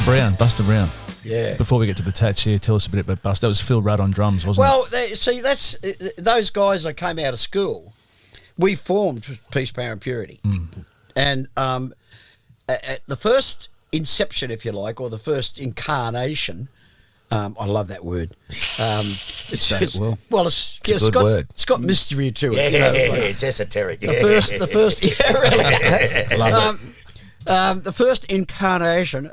Buster Brown. Yeah. Before we get to the tats here, tell us a bit about Buster. That was Phil Rudd on drums, wasn't it? Well, see, that's those guys that came out of school. We formed Peace, Power and Purity. And at the first inception, if you like, or the first incarnation, I love that word. It's well. It's a good word. It's got mystery to it. Yeah, you know, it's like it's esoteric. the first, yeah, really. Love it. The first incarnation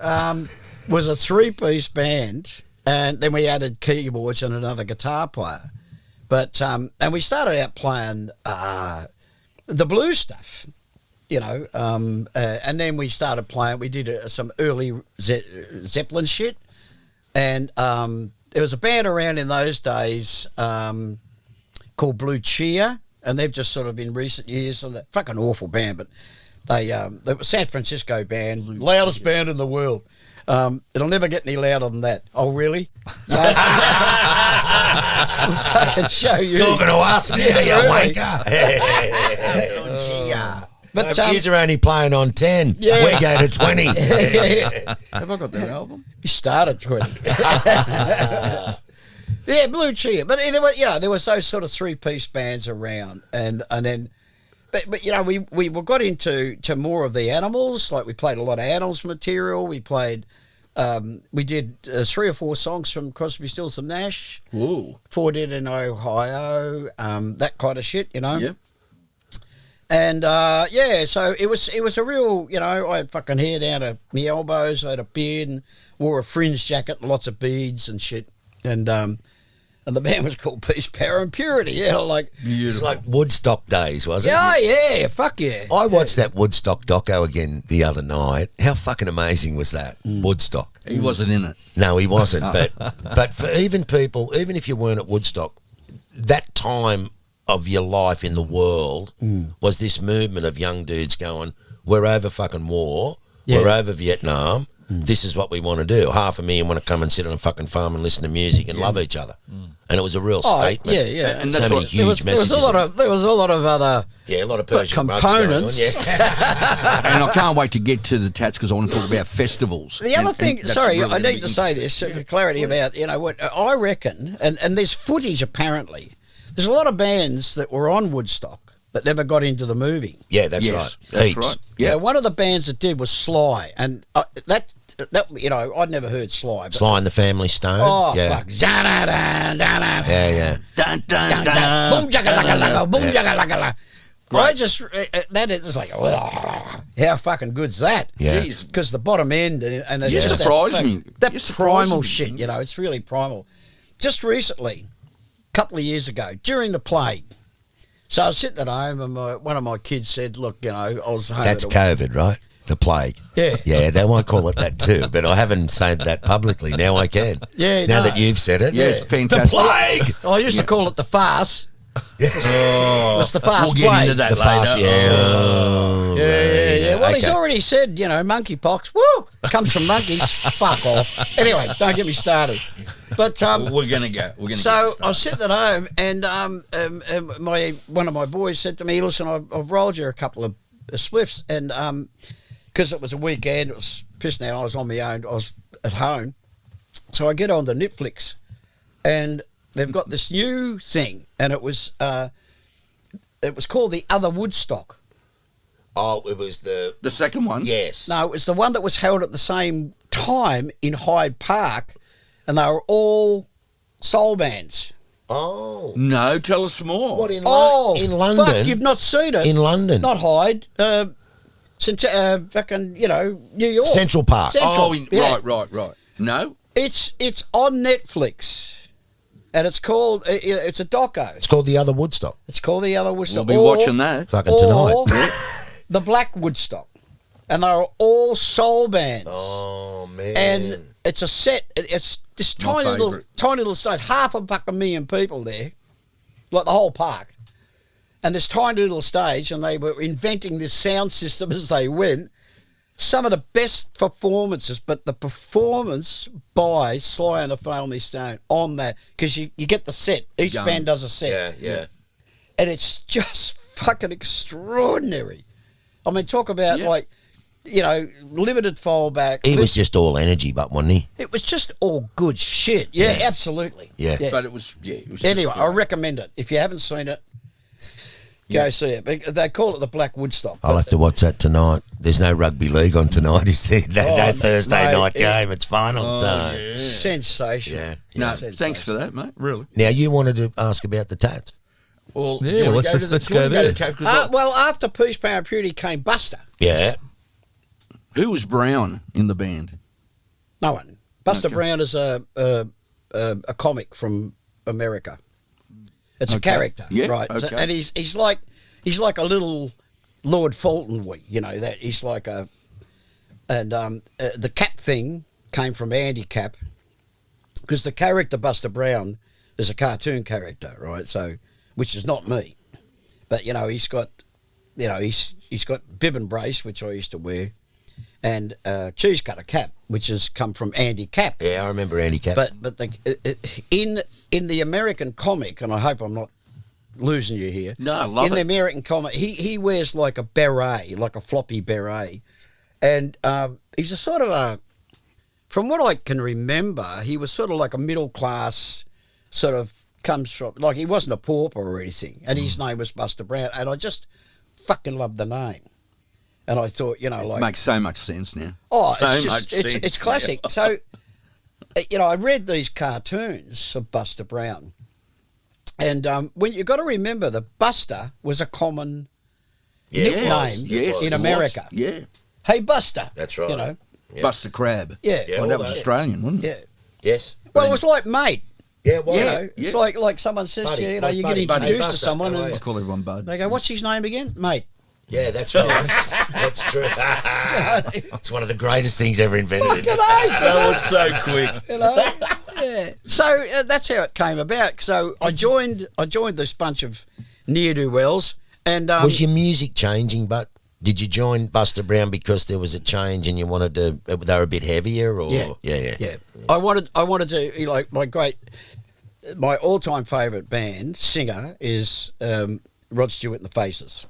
was a 3-piece band, and then we added keyboards and another guitar player. But and we started out playing the blues stuff, you know, and then we started playing. We did some early Zeppelin shit. And there was a band around in those days called Blue Cheer, and they've just sort of in recent years, and they're fucking awful band, but they were a San Francisco band, loudest band in the world. It'll never get any louder than that. Oh, really? We'll fucking show you. Talking to us now, Yeah, you really. wanker. But Yous are only playing on 10. Yeah. We go to 20. Have I got their album? you started 20. Yeah, Blue Cheer. But there were, you know, there was those sort of 3-piece bands around, and then, but you know, we got into more of the Animals. Like we played a lot of Animals material. We played, we did 3 or 4 songs from Crosby, Stills and Nash. Ooh. 4 did in Ohio. That kind of shit, you know. Yep. And so it was a real, you know, I had fucking hair down to my elbows, I had a beard and wore a fringe jacket and lots of beads and shit. And the band was called Peace, Power and Purity. Yeah, like It's like Woodstock days, wasn't yeah, it? yeah, fuck yeah. I watched that Woodstock doco again the other night. How fucking amazing was that? Woodstock. He wasn't in it. No, he wasn't. But for even people, even if you weren't at Woodstock, that time of your life in the world was this movement of young dudes going, we're over fucking war, we're over Vietnam, this is what we want to do. 500,000 want to come and sit on a fucking farm and listen to music and love each other. And it was a real statement. Yeah. And So that's many what, huge messages. There was a lot of other a lot of Persian rugs going on, components. yeah. and I can't wait to get to the tats because I want to talk about festivals. The other And thing, that's sorry, really I gonna need be to say this for clarity about, you know, what I reckon, and there's footage apparently. There's a lot of bands that were on Woodstock that never got into the movie. Yeah, that's Yes, right. that's Heaps. right. Yeah, one of the bands that did was Sly, and that you know, I'd never heard Sly. But, Sly and the Family Stone. oh yeah. fuck! Da-da-da, da-da-da. Yeah. Dun, dun, Dun, dun. dun. Boom jagalaka, boom jagalaka. Great. I just that is like, how fucking good's that? Yeah. Because the bottom end and it's You just surprised me. that You surprised primal me. shit. You know, it's really primal. Just recently, a couple of years ago, during the plague. So I was sitting at home and one of my kids said, look, you know, I was home. That's COVID, right? The plague. Yeah. Yeah, they won't call it that too, but I haven't said that publicly. Now I can. Yeah, Now no. that you've said it. Yeah, it's fantastic. The plague! I used to call it the farce. Oh, It's the fast we'll get plague. into that The later. fast, yeah. Oh, Yeah. Well, he's okay. already said, you know, monkeypox. Woo! Comes from monkeys. Fuck off. Anyway, don't get me started. But We're gonna go. We're gonna. so I was sitting at home, and one of my boys said to me, "Listen, I've rolled you a couple of spliffs," and because it was a weekend, it was pissing out. I was on my own. I was at home, so I get on the Netflix, and they've got this new thing, and it was called The Other Woodstock. Oh, it was the second one. yes. No, it was the one that was held at the same time in Hyde Park, and they were all soul bands. Oh. No, tell us more. What in Oh, London? fuck, you've not seen it. In London. Not Hyde. Fucking, you know, New York. Central Park. Central. Oh, yeah. right. No. It's on Netflix, and it's called, it's a doco. It's called The Other Woodstock. It's called The Other Woodstock. We'll be watching that. Fucking tonight. Or The Black Woodstock. And they were all soul bands. Oh, man. And it's a set. It's this My tiny favourite. little state. 500,000 people there, like the whole park. And this tiny little stage, and they were inventing this sound system as they went. Some of the best performances, but the performance by Sly and the Family Stone on that, because you get the set. Each Young. band does a set. Yeah. And it's just fucking extraordinary. I mean, talk about Yeah. like limited fallback. He was just all energy, but wasn't he? It was just all good shit. Yeah, absolutely. Yeah. But it was, it was Anyway, just I recommend it. If you haven't seen it, go see it. They call it the Black Woodstock. I'll have to watch that tonight. There's no rugby league on tonight, is there? No Thursday mate, night game. It's finals time. yeah. Sensational. Yeah. No, Sensational. thanks for that, mate. Really. Now, you wanted to ask about the tats. Well, Yeah, do you wanna let's- go let's- to let's do you wanna go there. to Cape- 'cause Well, after Peace, Power and Purity came Buster. Yeah. who was Brown in the band? No one. Buster Okay. Brown is a comic from America. It's a Okay. character, Yeah, right? So- okay. and he's like a little Lord Fauntleroy, that he's like a. And the Cap thing came from Andy Cap, because the character Buster Brown is a cartoon character, right? So, which is not me, but he's got, he's got bib and brace, which I used to wear, and cheese cutter cap, which has come from Andy Cap. Yeah, I remember Andy Cap. But in the American comic, and I hope I'm not losing you here. No, I love in it. the American comic, he wears like a beret, like a floppy beret, and he's a sort of a. From what I can remember, he was sort of like a middle class, sort of comes from like he wasn't a pauper or anything, and his name was Buster Brown, and I just fucking loved the name. And I thought, like... Makes so much sense now. Oh, so it's much just, sense it's classic. now. So, I read these cartoons of Buster Brown. And when you got to remember that Buster was a common nickname Yes, in it was. America. Yeah. Hey, Buster. That's right. Yeah. Buster Crab. Yeah. Well, that was all that. Australian, wasn't it? Yeah. Yes. Well, it was like mate. Yeah, well, Yeah. It's like someone says Buddy, to you, like you buddy, get introduced buddy, to someone Buster, how are and I call everyone Bud. they go, what's his name again? Mate. Yeah, that's right. That's true. It's one of the greatest things ever invented. That was so quick. Yeah. So that's how it came about. So I joined this bunch of ne'er-do-wells, and Was your music changing, but did you join Buster Brown because there was a change and you wanted to, they were a bit heavier or? yeah. I wanted to my all-time favourite band singer is Rod Stewart and the Faces,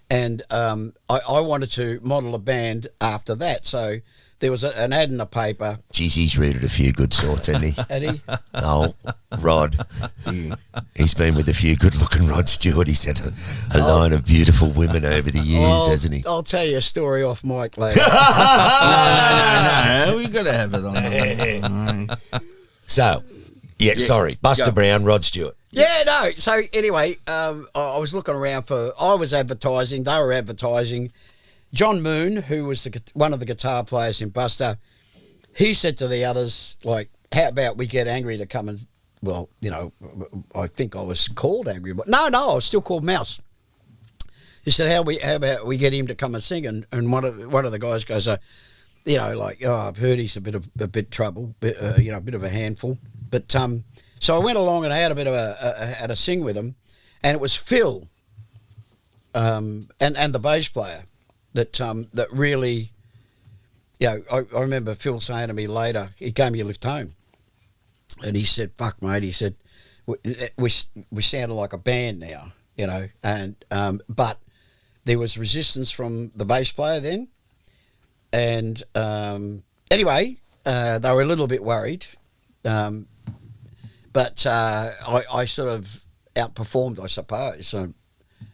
and I wanted to model a band after that. So there was an ad in the paper. Geez, he's rooted a few good sorts, hasn't he? And he, Oh, Rod. He's been with a few good-looking Rod Stewart. He's had a line of beautiful women over the years, hasn't he? I'll tell you a story off mic later. No, we got to have it on. So, sorry, Buster Go. Brown, Rod Stewart. Yeah, no. So anyway, I was looking around I was advertising. They were advertising. John Moon, who was one of the guitar players in Buster, he said to the others, like, how about we get Angry to come and, well, I think I was called Angry, but no, I was still called Mouse. He said, how about we get him to come and sing? And one of the guys goes, I've heard he's a bit trouble, a bit of a handful. But so I went along and I had a bit of had a sing with him, and it was Phil, and the bass player that really, I remember Phil saying to me later, he gave me a lift home, and he said, "Fuck, mate," he said, we sounded like a band now, and but there was resistance from the bass player then, and anyway, they were a little bit worried. But I sort of outperformed, I suppose,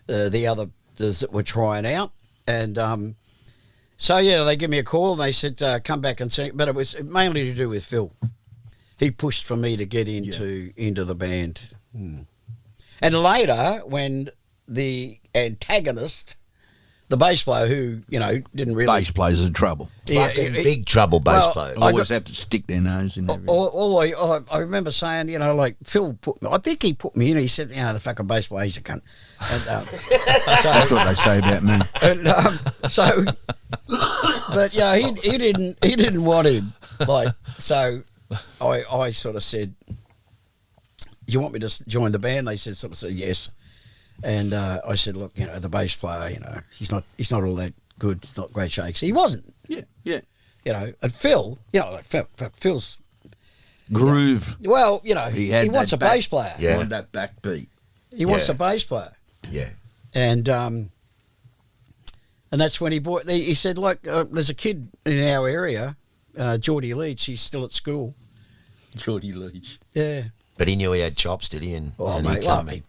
the others that were trying out. And so, they give me a call and they said, come back and sing. But it was mainly to do with Phil. He pushed for me to get into the band. And later, when the antagonist, the bass player who, didn't really... Bass players are trouble. Fucking big trouble bass players. Always have to stick their nose in everything. I remember saying, Phil I think he put me in. He said, the fucking bass player, he's a cunt. And, That's what they say about me. And, but he didn't want him. So I sort of said, you want me to join the band? They said yes. And I said, look, the bass player, he's not all that good, not great shakes. He wasn't. Yeah. And Phil, Phil's Groove. well, he had wants that a bass player. Yeah. On that backbeat. He wants Yeah. a bass player. Yeah. And And that's when he said, like, there's a kid in our area, Geordie Leach, she's still at school. Geordie Leach. Yeah. But he knew he had chops, did he? And Mate,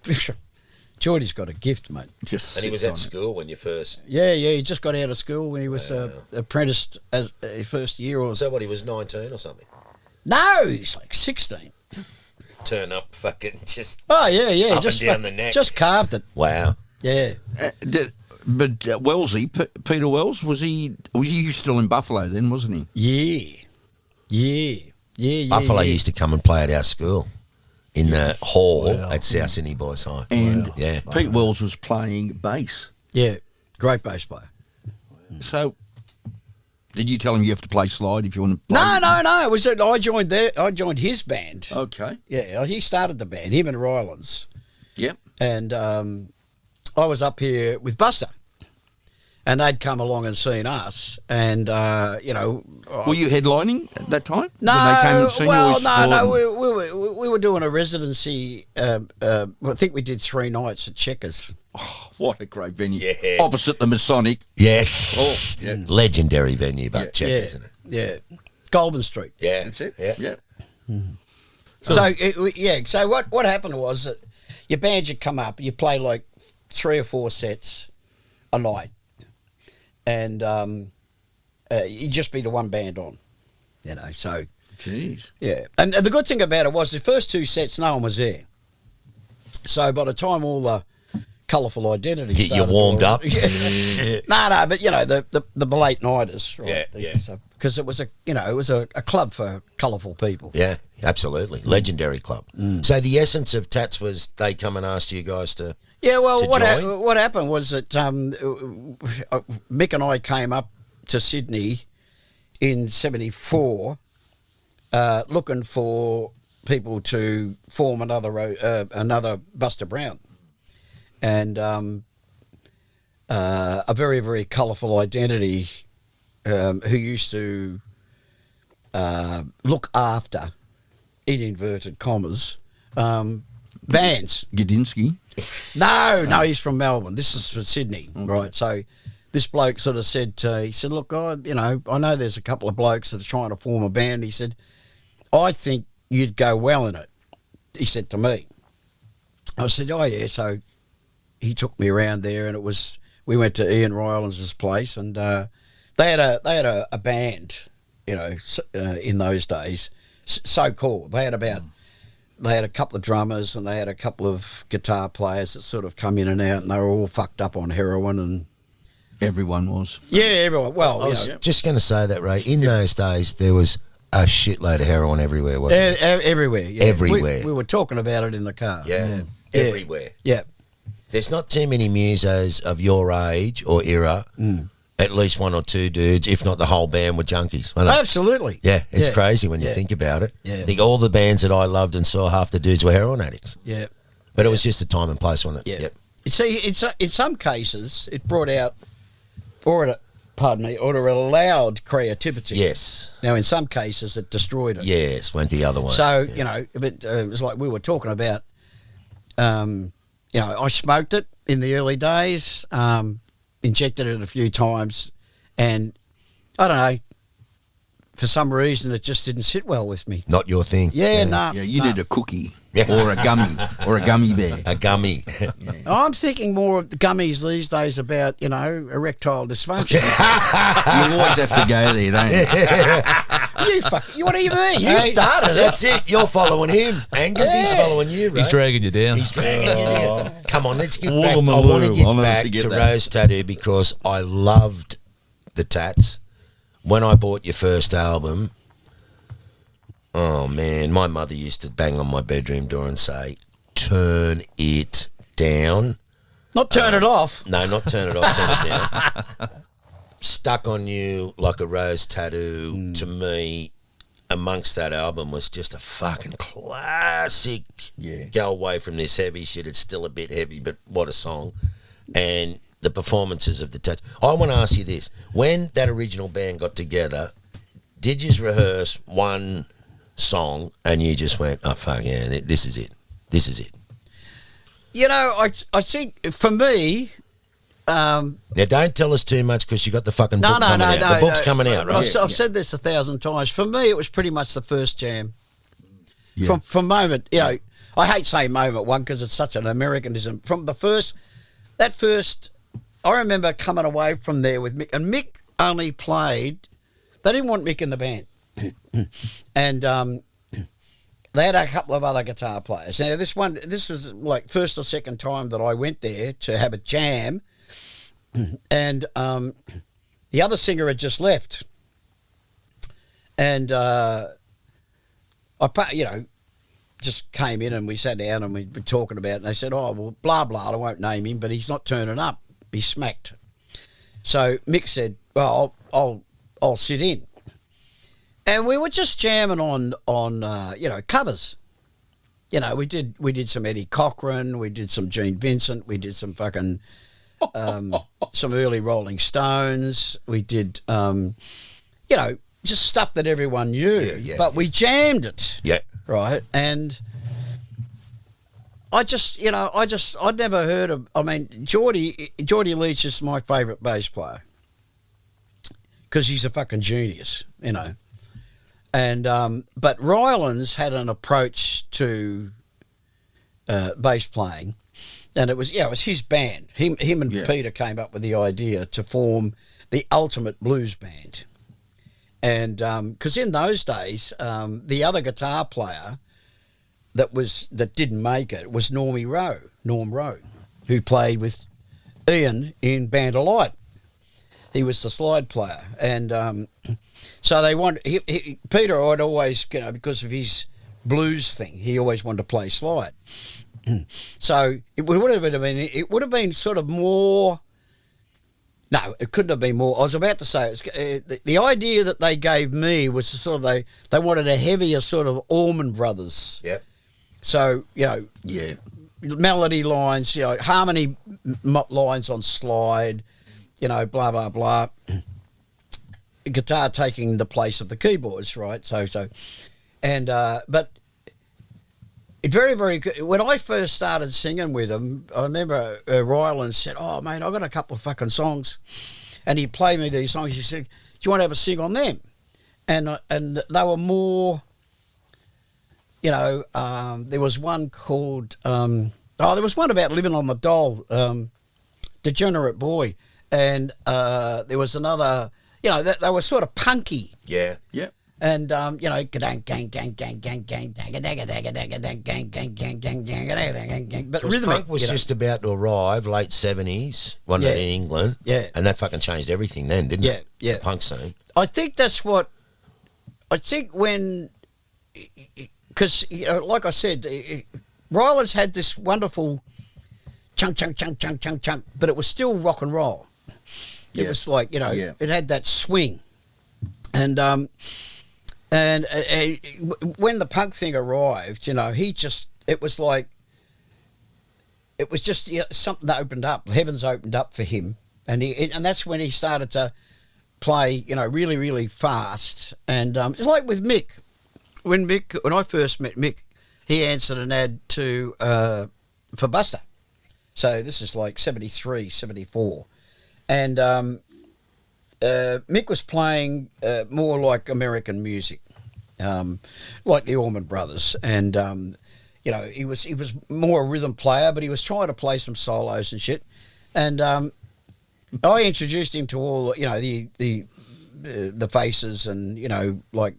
Geordie's got a gift, mate. And he was at school when you first... Yeah, he just got out of school when he was apprenticed as a first year or so. So what, he was 19 or something? No, he's like 16. Turn up fucking just... Oh, yeah, up just and down the neck. Just carved it. Wow. Yeah. But Wellesley, Peter Wells, was he still in Buffalo then, wasn't he? Yeah. Buffalo used to come and play at our school in the hall at South Sydney Boys High. And Pete Wells was playing bass. Yeah, great bass player. So, did you tell him you have to play slide if you want to play? No. It was I joined his band. Okay. Yeah, he started the band, him and Rylands. Yep. And I was up here with Buster. And they'd come along and seen us, and were you headlining at that time? No, when they came and seen no. We were doing a residency. I think we did 3 nights at Checkers. Oh, what a great venue! Yeah. Opposite the Masonic. Yes. Oh, yeah. Legendary venue, but Checkers, isn't it? Yeah, Goulburn Street. Yeah, That's it. Yeah. So what happened was that your band would come up, you play like 3 or 4 sets a night. And you'd just be the one band on, so... Jeez. Yeah. And the good thing about it was the first 2 sets, no one was there. So by the time all the colourful identity You started... warmed up? No, but, the late-nighters, right? Yeah. Because it was a club for colourful people. Yeah, absolutely. Legendary club. So the essence of Tats was they come and asked you guys to... Yeah, well, join? what happened was that Mick and I came up to Sydney in '74, looking for people to form another Buster Brown, and a very, very colourful identity who used to look after, in inverted commas, bands. Gudinski. No, he's from Melbourne. This is for Sydney, right? So this bloke sort of said, look, I know there's a couple of blokes that are trying to form a band. He said, I think you'd go well in it. He said to me. I said, oh yeah. So he took me around there, and we went to Ian Rylands' place, and they had a band, in those days, so cool. They had a couple of drummers, and they had a couple of guitar players that sort of come in and out, and they were all fucked up on heroin. And everyone was. Yeah, everyone. Well, I was just going to say that, Ray. In those days, there was a shitload of heroin everywhere, wasn't there? Everywhere. Yeah. Everywhere. We were talking about it in the car. Yeah. Everywhere. Yeah. There's not too many musos of your age or era. At least 1 or 2 dudes, if not the whole band, were junkies. Absolutely. Yeah, it's crazy when you think about it. Yeah. I think all the bands that I loved and saw, half the dudes were heroin addicts. Yeah. But it was just the time and place, wasn't it? Yeah. Yep. See, in some cases, it brought out, or it allowed creativity. Yes. Now, in some cases, it destroyed it. Yes, went the other way. So, but it was like we were talking about, I smoked it in the early days, injected it a few times, and I don't know, for some reason it just didn't sit well with me. Not your thing. Yeah, no. Yeah, you need a cookie or a gummy bear. A gummy. I'm thinking more of the gummies these days about, erectile dysfunction. You always have to go there, don't you? What do you mean? You started it. That's it. You're following him. Angus, he's following you, Ray. He's dragging you down. He's dragging you down. Come on, let's get back. I want to get back to Rose Tattoo because I loved the Tats. When I bought your first album, oh man, my mother used to bang on my bedroom door and say, turn it down. Not turn it off. No, not turn it off, turn it down. Stuck on You Like a Rose Tattoo, to me, amongst that album was just a fucking classic. Yeah. Go away from this heavy shit. It's still a bit heavy, but what a song. And the performances of the Tats. I want to ask you this. When that original band got together, did you rehearse one song and you just went, oh, fuck, yeah, this is it. This is it. I think for me, Now, don't tell us too much because you got the fucking book coming out. The book's coming out, right? I've said this 1,000 times. For me, it was pretty much the first jam. Yeah. From moment, I hate saying moment one because it's such an Americanism. From the first, I remember coming away from there with Mick, and Mick only played. They didn't want Mick in the band, and they had a couple of other guitar players. Now this was like first or second time that I went there to have a jam, and the other singer had just left, and I just came in and we sat down and we were talking about it, and they said, oh, well, blah, blah, I won't name him, but he's not turning up. He's smacked. So Mick said, well, I'll sit in. And we were just jamming on covers. We did some Eddie Cochran, we did some Gene Vincent, we did some fucking, some early Rolling Stones, we did, just stuff that everyone knew, but we jammed it. Yeah. Right. And I'd never heard of, Geordie Leach is my favourite bass player because he's a fucking genius, And, but Rylands had an approach to bass playing, and it was his band. Him and Peter came up with the idea to form the ultimate blues band. And because in those days, the other guitar player that didn't make it was Norm Rowe, who played with Ian in Band of Light. He was the slide player, and so they wanted Peter. I'd always, because of his blues thing, he always wanted to play slide. So it would have been sort of more. No, it couldn't have been more. I was about to say the idea that they gave me was sort of they wanted a heavier sort of Allman Brothers. Yep. So melody lines, harmony lines on slide, blah blah blah. Guitar taking the place of the keyboards, right? So, and but. Very, very good. When I first started singing with him, I remember Ryland said, oh, mate, I've got a couple of fucking songs. And he played me these songs. He said, do you want to have a sing on them? And they were more, there was one called, there was one about living on the dole, Degenerate Boy. And there was another, they were sort of punky. Yeah. Yep. And but rhythmic punk was just about to arrive, late 70s, wasn't it, in England? Yeah, and that fucking changed everything then, didn't it? Yeah, the punk scene. I think that's what when, because like I said, Rylands had this wonderful chunk, but it was still rock and roll. It was like it had that swing, and. And when the punk thing arrived, it was just something that opened up. Heavens opened up for him, and that's when he started to play, really, really fast. And it's like with Mick. When I first met Mick, he answered an ad for Buster. So this is like 73, 74, and Mick was playing more like American music, like the Allman Brothers, and he was more a rhythm player, but he was trying to play some solos and shit. And I introduced him to all the Faces and like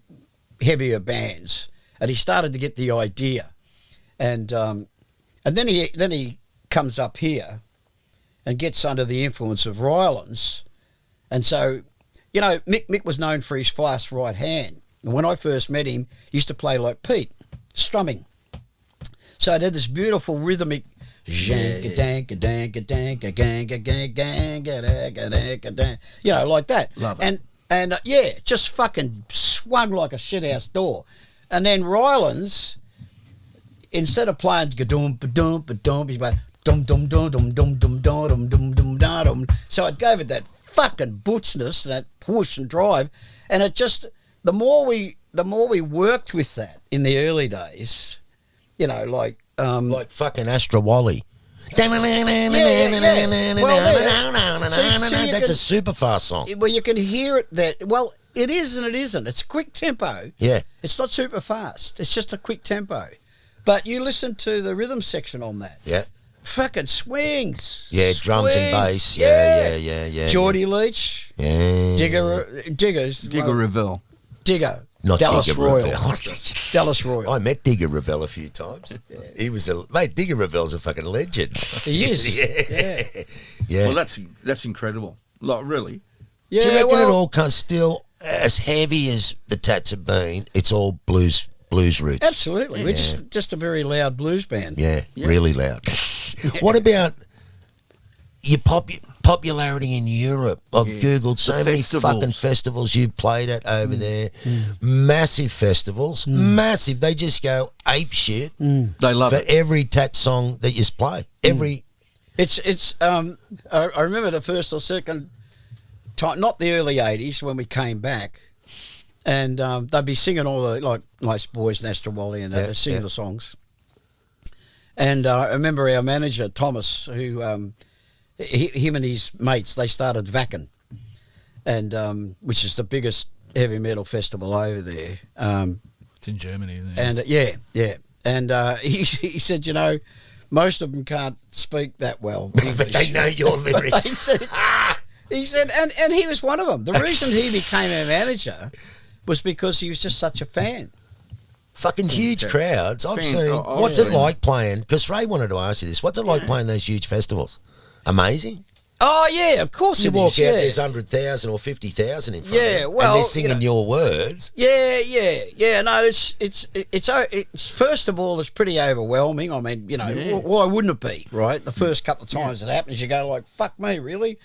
heavier bands, and he started to get the idea, and then he comes up here and gets under the influence of Rylands. And so, Mick was known for his fast right hand. And when I first met him, he used to play like Pete, strumming. So it had this beautiful rhythmic, like that. Love it. And just fucking swung like a shithouse door. And then Rylands, instead of playing ga-dum, ba-dum, ba-dum, he went dum dum dum dum dum dum dum dum dum dum. So it gave it that fucking butchness, that push and drive, and it just the more we worked with that in the early days, like fucking Astra Wally. That's a super fast song. Well, you can hear it that. Well, it is and it isn't. It's quick tempo. Yeah. It's not super fast. It's just a quick tempo. But you listen to the rhythm section on that. Yeah. Fucking swings. Yeah, drums and bass. Yeah. Geordie Leach. Yeah. Digger Revelle. Digger. Not Dallas Digger Royal. Revelle. Dallas Royal. I met Digger Revelle a few times. He was Digger Revelle's a fucking legend. He is. Yeah. Well, that's incredible. Like, really. Yeah, Do you reckon well, it all comes still as heavy as the Tats have been? It's all blues roots. absolutely. We're just a very loud blues band. Yeah, really loud. What about your popularity in Europe? I've Googled so many fucking festivals you've played at over there. Massive festivals. Massive. They just go ape shit They love for it. every Tat song that you play. Every It's I remember the first or second time, not the early 80s when we came back, and they'd be singing all the, like Nice Boys, Nasty Wally, and they'd sing the songs. And I remember our manager, Thomas, who, him and his mates, they started Wacken, and which is the biggest heavy metal festival over there. It's in Germany, isn't it? And and he said, you know, most of them can't speak that well English. but they know your lyrics. he said, and he was one of them. The reason he became our manager was because he was just such a fan. Fucking huge crowds. I've Fan- seen. oh, What's yeah. it like playing? Because Ray wanted to ask you this. What's it like playing those huge festivals? Amazing. Oh yeah, of course You it walk is. out, Yeah. there's 100,000 or 50,000 in front of Yeah, you, well, and they're singing you know. your words. Yeah. No, it's first of all, it's pretty overwhelming. I mean, you know, why wouldn't it be? Right, the first couple of times it happens, you go like, "Fuck me, really."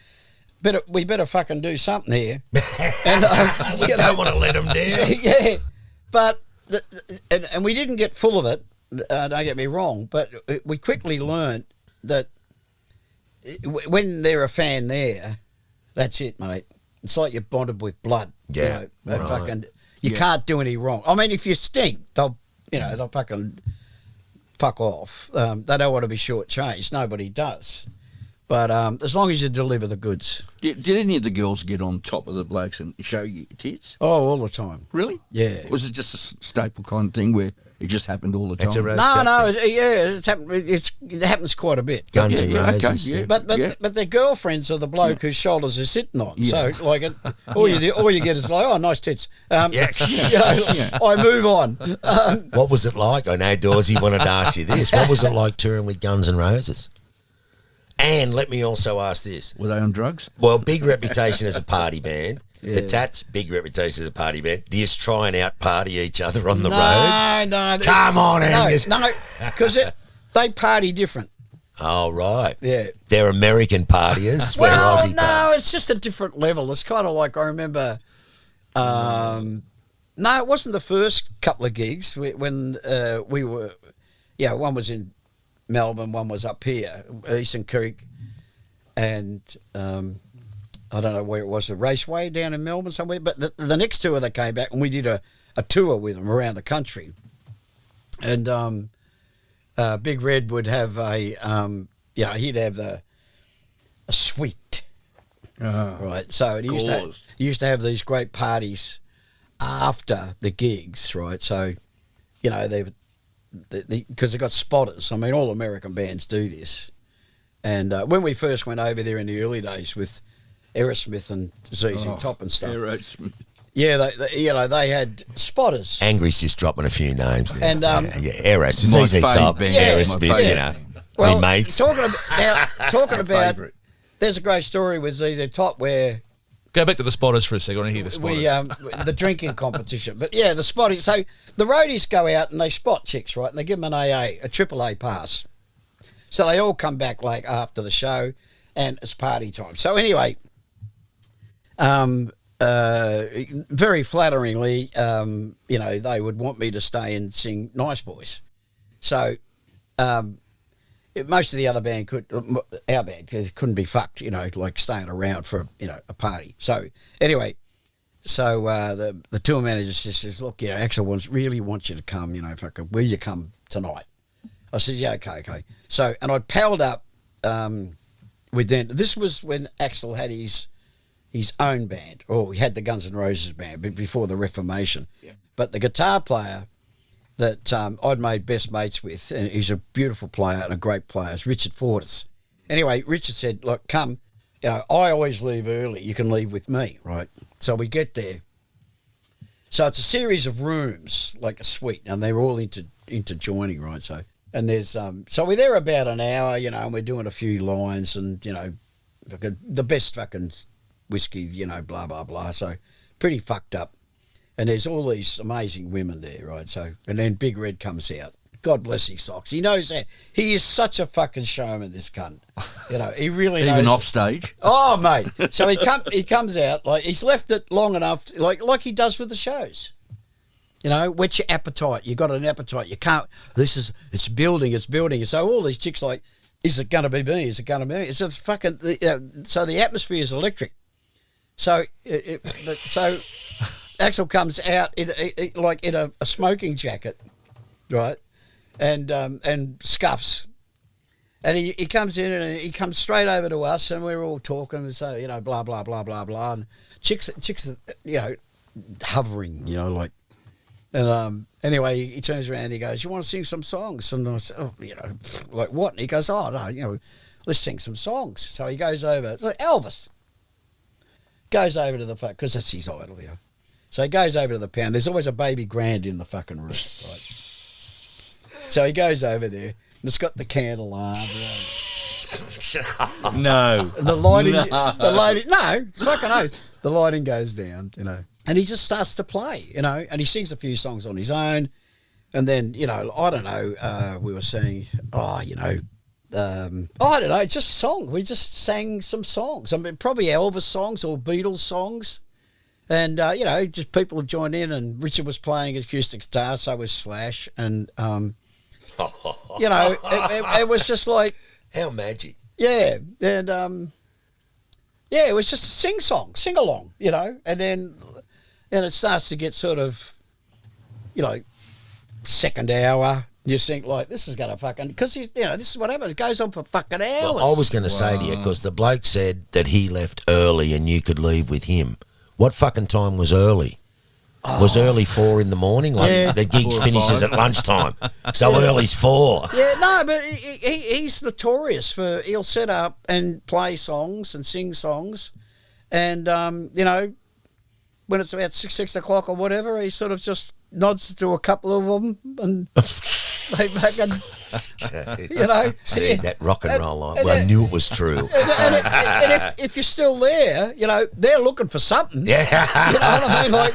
We better fucking do something here. And We don't want to let them down. yeah, but and we didn't get full of it. Don't get me wrong, but we quickly learned that when they're a fan there, that's it, mate. It's like you're bonded with blood. Yeah, you know, right. fucking, you can't do any wrong. I mean, if you stink, they'll fucking fuck off. They don't want to be shortchanged. Nobody does. But as long as you deliver the goods. Did any of the girls get on top of the blokes and show you tits? Oh, all the time. Really? Yeah. Was it just a staple kind of thing where it just happened all the time? It's a roast No, it happens quite a bit. Guns and okay, Roses. yeah. But their girlfriends are the bloke whose shoulders are sitting on. So like, all you get is like, oh, nice tits. You know, I move on. What was it like? I know Dawsey wanted to ask you this. What was it like touring with Guns N' Roses? And let me also ask this. Were they on drugs? Well, big reputation as a party band. The Tats, big reputation as a party band. Do you try and out-party each other on the road? No. Come on, Angus. No, because they party different. Oh, right. Yeah. They're American partiers. We're Well, Aussie no, partiers. it's just a different level. It's kind of like, I remember, no, it wasn't the first couple of gigs when we were, one was in Melbourne, one was up here, Eastern Creek, and I don't know where it was, the Raceway down in Melbourne somewhere, but the next tour they came back and we did a tour with them around the country. And Big Red would have he'd have a suite. Right, so he used to have these great parties after the gigs, right? So, you know, because they got spotters. I mean, all American bands do this. And when we first went over there in the early days with Aerosmith and ZZ Top and stuff, Aerosmith. they had spotters. Angry's just dropping a few names now. And, Aerosmith, My ZZ Top, favourite band. Aerosmith, My you favourite. know. Well, Me mates. talking about, favourite. there's a great story with ZZ Top where Go back to the spotters for a second. I want to hear the spotters. the drinking competition. But yeah, the spotting. So the roadies go out and they spot chicks, right? And they give them a AAA pass. So they all come back like after the show, and it's party time. So anyway, very flatteringly, they would want me to stay and sing Nice Boys. So most of the other band our band couldn't be fucked, like staying around for, a party. So anyway, the tour manager says, look, Axel really wants you to come, fucking, will you come tonight? I said, yeah, okay. So, and I'd palled up this was when Axl had his own band, or he had the Guns N' Roses band before the Reformation. Yeah. But the guitar player that I'd made best mates with, and he's a beautiful player and a great player, is Richard Fortis. Anyway, Richard said, look, come, I always leave early. You can leave with me, right? So we get there. So it's a series of rooms, like a suite, and they're all interjoining, right? So, and there's, so we're there about an hour, and we're doing a few lines and, the best fucking whiskey, blah, blah, blah. So pretty fucked up. And there's all these amazing women there, right? So, and then Big Red comes out. God bless his socks. He knows that. He is such a fucking showman, this cunt. He really knows. Even off stage? Oh, mate. So he comes out, like, he's left it long enough, like he does with the shows. Whet your appetite. You got an appetite. You can't, it's building. So all these chicks like, is it going to be me? Is it going to be me? It's just fucking, so the atmosphere is electric. So, Axl comes out in a smoking jacket, right, and scuffs, and he comes in and he comes straight over to us, and we're all talking and so blah blah blah blah blah, and chicks hovering, like, and anyway he turns around and he goes, you want to sing some songs? And I said, oh, like what? And he goes, oh no, let's sing some songs. So he goes over. It's like Elvis goes over to the fuck, because that's his idol, So he goes over to the pound. There's always a baby grand in the fucking room, right? So he goes over there, and it's got the candelabra. No. And the lighting, no, it's fucking oath. The lighting goes down, and he just starts to play, and he sings a few songs on his own, and then, I don't know, we were saying, I don't know, just song. We just sang some songs. I mean, probably Elvis songs or Beatles songs. And, just people have joined in, and Richard was playing acoustic guitar, so was Slash. And, it was just like... How magic. Yeah. And, it was just a sing-along, And then it starts to get sort of, second hour. You think, like, this is going to fucking... Because, this is what happens. It goes on for fucking hours. Well, I was going to say to you, because the bloke said that he left early and you could leave with him. What fucking time was early? Was early 4 in the morning? Like the gig finishes at lunchtime. So early's 4. Yeah, no, but he's notorious for... He'll set up and play songs and sing songs. And, when it's about 6 o'clock or whatever, he sort of just nods to a couple of them and... They fucking, See, that rock and roll life. Well, I knew it was true. And if you're still there, they're looking for something. Yeah. You know what I mean? Like,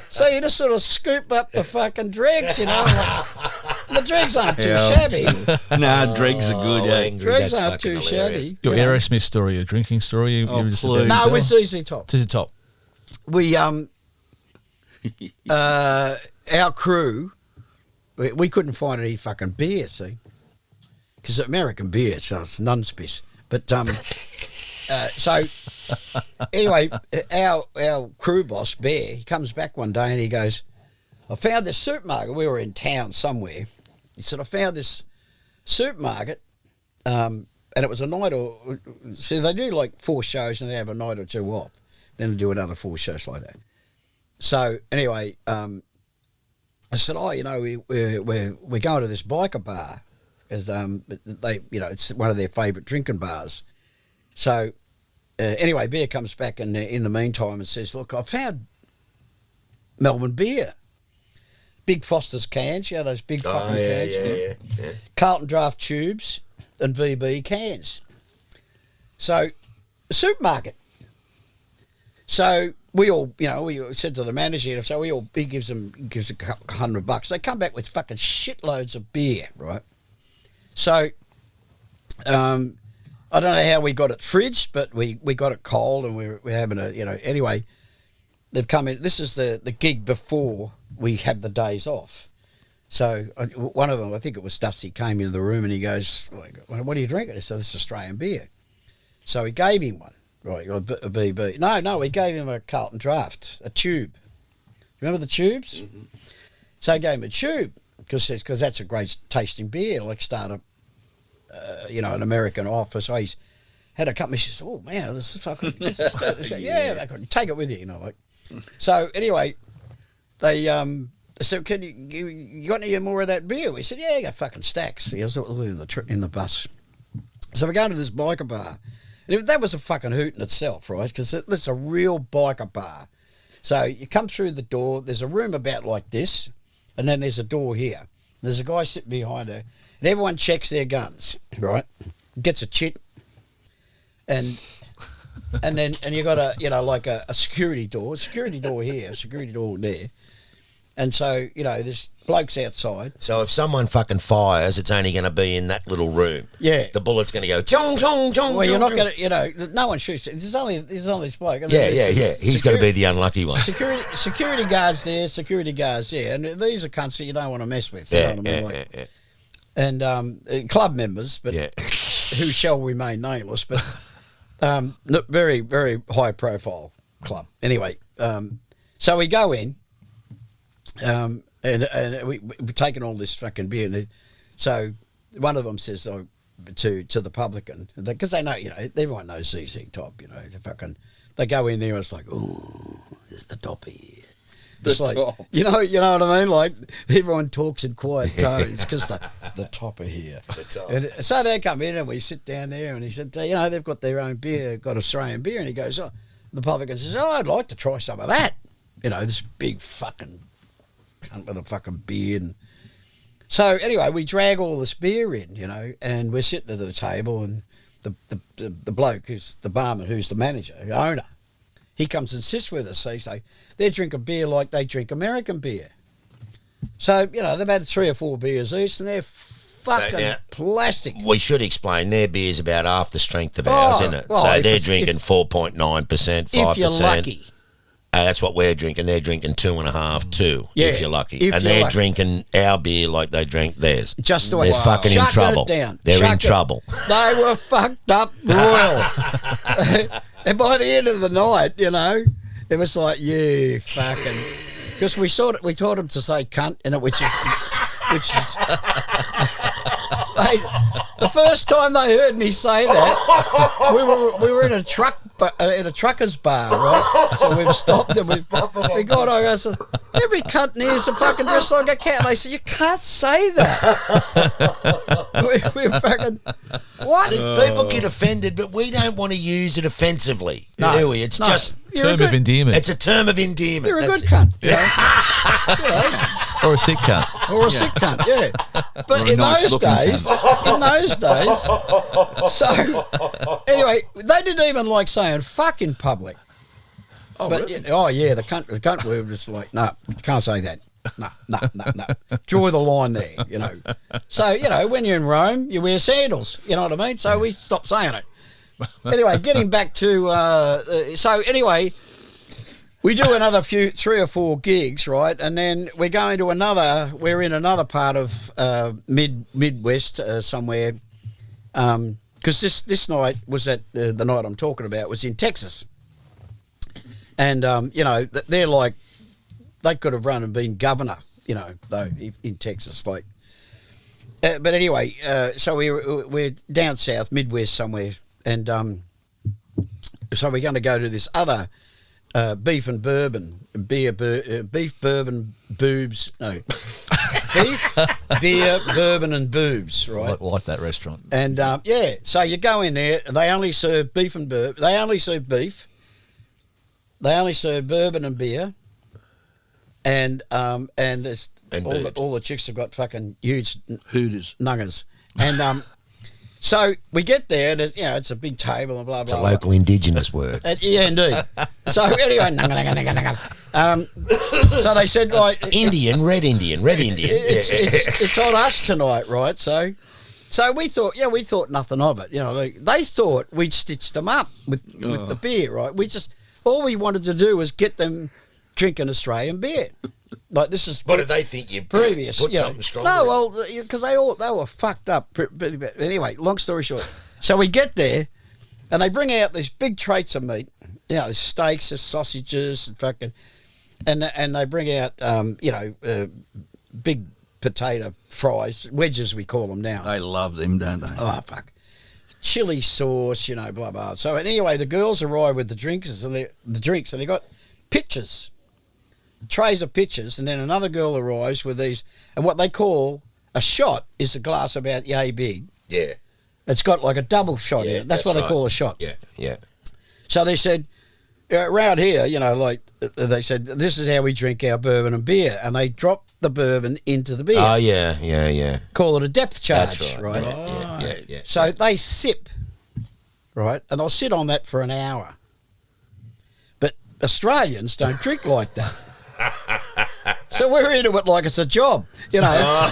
so you just sort of scoop up the fucking dregs, Like, the dregs aren't too shabby. Nah, dregs are good, Angry, Dregs that's aren't too hilarious. shabby. Your Aerosmith story, your drinking story. You were just please. No, we're ZZ Top. To the top. We our crew. We couldn't find any fucking beer, see, because American beer, so it's non-spice. But so anyway, our crew boss Bear, he comes back one day and he goes, "I found this supermarket." We were in town somewhere. He said, "I found this supermarket, and it was a night or so they do like 4 shows and they have a night or 2 off, then they do another 4 shows like that." So anyway. I said, we're going to this biker bar, as they, it's one of their favourite drinking bars. So, anyway, Bear comes back in the meantime and says, "Look, I found Melbourne beer, big Foster's cans, those big fucking cans, Yeah. Carlton Draft tubes, and VB cans. So, a supermarket. So." We all, we said to the manager, so he gives a couple $100. They come back with fucking shitloads of beer, right? So, I don't know how we got it fridged, but we got it cold and we're having anyway, they've come in. This is the gig before we have the days off. So one of them, I think it was Dusty, came into the room and he goes, like, "What are you drinking?" I said, "This is Australian beer." So he gave him one. Right, a BB. No, we gave him a Carlton Draft, a tube. Remember the tubes? Mm-hmm. So I gave him a tube because that's a great tasting beer, like starter an American officer. So he's had a couple. She says, "Oh man, this is fucking." This is good. Yeah, take it with you, like. So anyway, they said, "Can you got any more of that beer?" We said, "Yeah, I got fucking stacks." He was in the bus. So we're going to this biker bar. And that was a fucking hoot in itself, right? Because it's a real biker bar. So you come through the door, there's a room about like this, and then there's a door here. There's a guy sitting behind her, and everyone checks their guns, right? Gets a chit, and you got a security door here, a security door there. And so, there's blokes outside. So if someone fucking fires, it's only going to be in that little room. Yeah. The bullet's going to go, chong, chong, chong. Well, you're not going to, no one shoots. There's only this bloke. Yeah. He's got to be the unlucky one. Security guards there, and these are cunts that you don't want to mess with. You know what I mean? Yeah. And club members, but who shall remain nameless, but very, very high profile club. Anyway, so we go in. And we've taken all this fucking beer, and so one of them says to the publican, because they know, everyone knows ZZ Top, they go in there and it's like, oh, there's the top here. It's like, top. you know what I mean? Like everyone talks in quiet tones because the top are here. The top. And so they come in and we sit down there, and he said, they've got their own beer, they've got Australian beer, and he goes, the publican says, I'd like to try some of that. This big fucking cunt with a fucking beard. And so anyway, we drag all this beer in, and we're sitting at the table, and the bloke who's the barman, who's the manager, the owner, he comes and sits with us. So he say they drink a beer like they drink American beer. So they've had 3 or 4 beers each, and they're fucking plastic. We should explain their beer's about half the strength of ours, isn't it? Well, so they're drinking 4.9%, 5%. If you're lucky. That's what we're drinking. They're drinking 2.5%, 2%, if you're lucky. And they're drinking our beer like they drink theirs. Just the way. They're fucking in trouble. They're in trouble. They were fucked up royal. And by the end of the night, it was like, yeah, fucking. Because we taught them to say cunt, which is. The first time they heard me say that, we were in a trucker's bar, right? So we've stopped and we got on. I said, every cunt in here is a fucking dressed like a cat. And they said, you can't say that. We're fucking what? See, people get offended, but we don't want to use it offensively, do we? It's just term of endearment. It's a term of endearment. You're a good cunt. Or a sick cunt. Or a sick cunt, yeah. But in those days, so anyway, they didn't even like saying fuck in public. Oh, but really? The cunt word was just like, no, can't say that. No. Draw the line there, So, when you're in Rome, you wear sandals, you know what I mean? So we stopped saying it. Anyway, getting back to, we do another 3 or 4 gigs, right? And then we're in another part of Midwest somewhere. Because this night was the night I'm talking about was in Texas. And, they're like, they could have run and been governor, though, in Texas. But anyway, so we're down south, Midwest somewhere. And so we're going to go to this other beef and bourbon, beef, bourbon, boobs. No. Beef, beer, bourbon and boobs, right? Like that restaurant. And, so you go in there, and they only serve beef and bourbon. They only serve beef. They only serve bourbon and beer, and all the chicks have got fucking huge Hooters nuggers, and so we get there, and it's a big table and blah blah. It's a local indigenous word. Yeah, indeed. So anyway, so they said like red Indian. It's on us tonight, right? So we thought nothing of it. They thought we'd stitched them up with the beer, right? All we wanted to do was get them drinking Australian beer. Like this is what did they think you previous? Put something stronger. No, well, because they were fucked up. Anyway, long story short, so we get there, and they bring out these big traits of meat. There's steaks, there's sausages, and fucking, and they bring out big potato fries, wedges we call them now. They love them, don't they? Oh, fuck. Chili sauce, blah, blah. So anyway, the girls arrive with the drinks and they got pitchers, trays of pitchers, and then another girl arrives with these, and what they call a shot is a glass about yay big. Yeah. It's got like a double shot in it. That's what they call a shot. Yeah, yeah. So they said, around here, they said, this is how we drink our bourbon and beer. And they dropped the bourbon into the beer. Oh, yeah. Call it a depth charge, That's right. Yeah. So they sip, right? And they'll sit on that for an hour. But Australians don't drink like that. So we're into it like it's a job, we're fucking,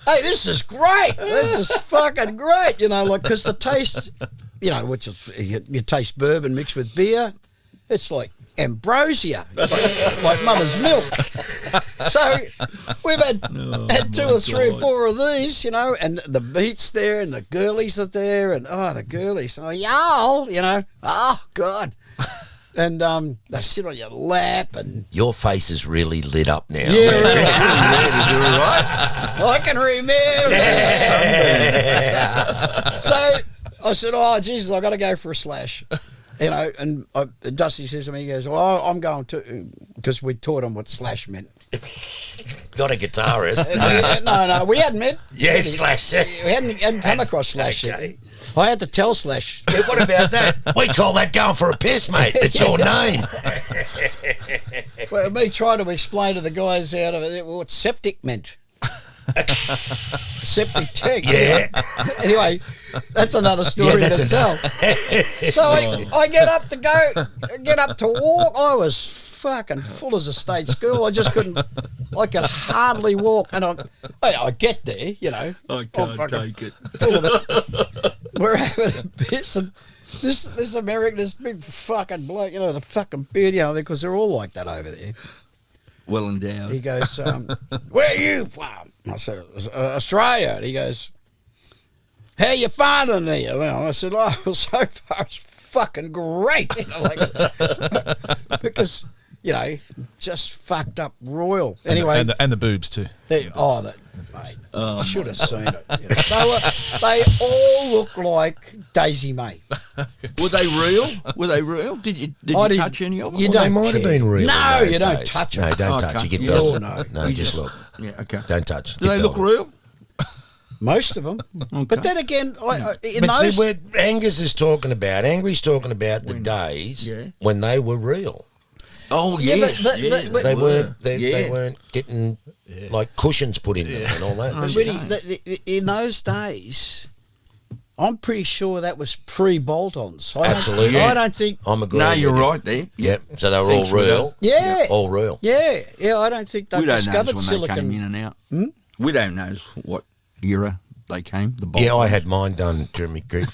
hey, this is great. This is fucking great, because the taste, which is, you taste bourbon mixed with beer, it's like ambrosia. It's like mother's milk. So we've had 2 or 3 or 4 of these, and the meat's there and the girlies are there and, the girlies, y'all, oh, God. And they sit on your lap and... Your face is really lit up now. Yeah. Is it all right? I can remember. So I said, oh, Jesus, I got to go for a slash. And Dusty says to me, he goes, well, I'm going to... Because we taught him what slash meant. Not a guitarist. No, we hadn't met. Yeah, slash. We hadn't come across slash yet. Okay. I had to tell Slash. Yeah, what about that? We call that going for a piss, mate. It's your name. Well, me trying to explain to the guys out of it what septic meant. Septic tank. Yeah. Anyway, that's another story in itself. So I get up to walk. I was fucking full as a state school. I just couldn't. I could hardly walk, and I get there, I can't take it. Full of it. We're having a piss, and this American, this big fucking bloke, the fucking beard, because they're all like that over there. Well endowed. He goes, where are you from? I said, Australia. And he goes, how you finding it? Well, I said, so far it's fucking great. Because, just fucked up royal. Anyway. And the boobs too. Mate, I should have seen it. They all look like Daisy May. Were they real? Did you touch any of them? You They might have been real. No, you don't days. touch them. No, don't touch. You get Yeah. belted. No, No, just look. Yeah, okay. Don't touch. Do they look real? Most of them. Okay. But then again, But see, what Angus is talking about, Angry's talking about the days when they were real. Oh, Yeah, yes. but They weren't getting like cushions put in them and all that. But really, in those days, I'm pretty sure that was pre-bolt-ons. Absolutely. I don't think... I'm agreeing. No, you're with you. right there. Yep. So they were all Thanks for real. Yeah. All real. Yeah, I don't think they We don't know discovered when silicon. they came in and out. We don't know what era they came. The Yeah, I had mine done during my Greek.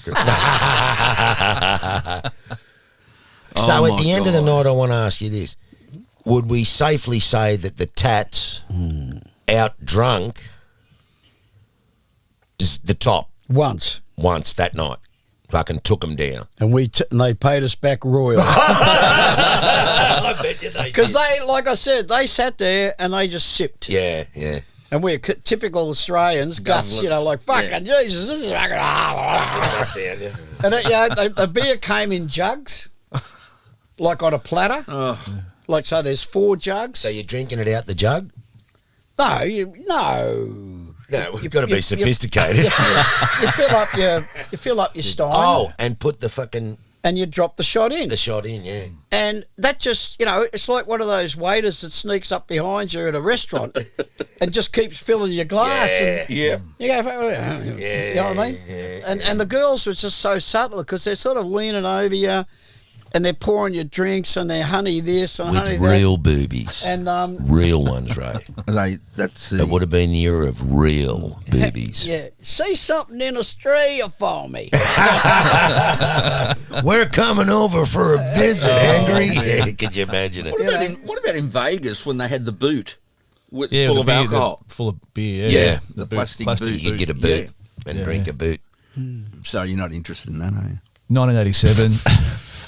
So at the end of the night, I want to ask you this. Would we safely say that the Tats, out drunk, is the top Once. that night? Fucking took them down. And and they paid us back royal. I bet you they Because they, like I said, they sat there and they just sipped. Yeah. And we're typical Australians, guts, like, fucking Jesus, this is fucking... And the beer came in jugs, like on a platter. Like, so there's 4 jugs. So you're drinking it out the jug? No, No, we've got to be sophisticated. You fill up your stein. Oh, and put the fucking... And you drop the shot in. The shot in, yeah. And that just, it's like one of those waiters that sneaks up behind you at a restaurant and just keeps filling your glass. And Yeah. you go, you know what I mean? Yeah. And the girls were just so subtle because they're sort of leaning over you and they're pouring your drinks and they're honey this and honey With that. real boobies. And real ones, Ray. It would have been the era of real boobies. yeah, say something in Australia for me. We're coming over for a visit, Angry. Yeah, could you imagine it? What about in Vegas when they had the boot full the of beer, alcohol? full of beer. Yeah. The plastic boot. You could get a boot and drink a boot. So you're not interested in that, are you? 1987,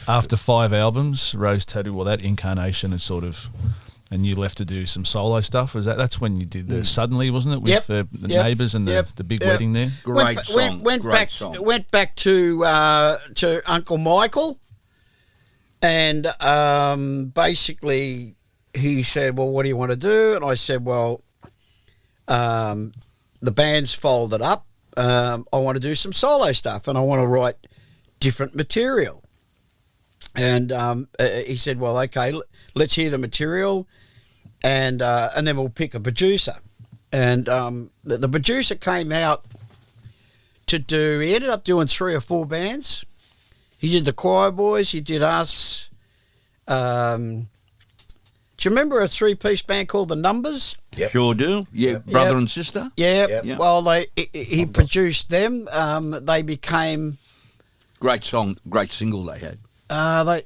after 5 albums, Rose Tattoo, that incarnation had sort of and you left to do some solo stuff. That's when you did the Suddenly, wasn't it, with the Neighbours and the big wedding there? Great song. Great song. Went back to Uncle Michael, and basically he said, "Well, what do you want to do?" And I said, "Well, the band's folded up. I want to do some solo stuff, and I want to write different material." And he said, "Well, okay, let's hear the material, and then we'll pick a producer." And the producer came out to do. He ended up doing 3 or 4 bands. He did the Choir Boys. He did us. Do you remember a 3-piece band called the Numbers? Yep. Sure do. Yeah, brother and sister. Yeah. Yep. Well, he produced them. They became. Great song, great single they had. I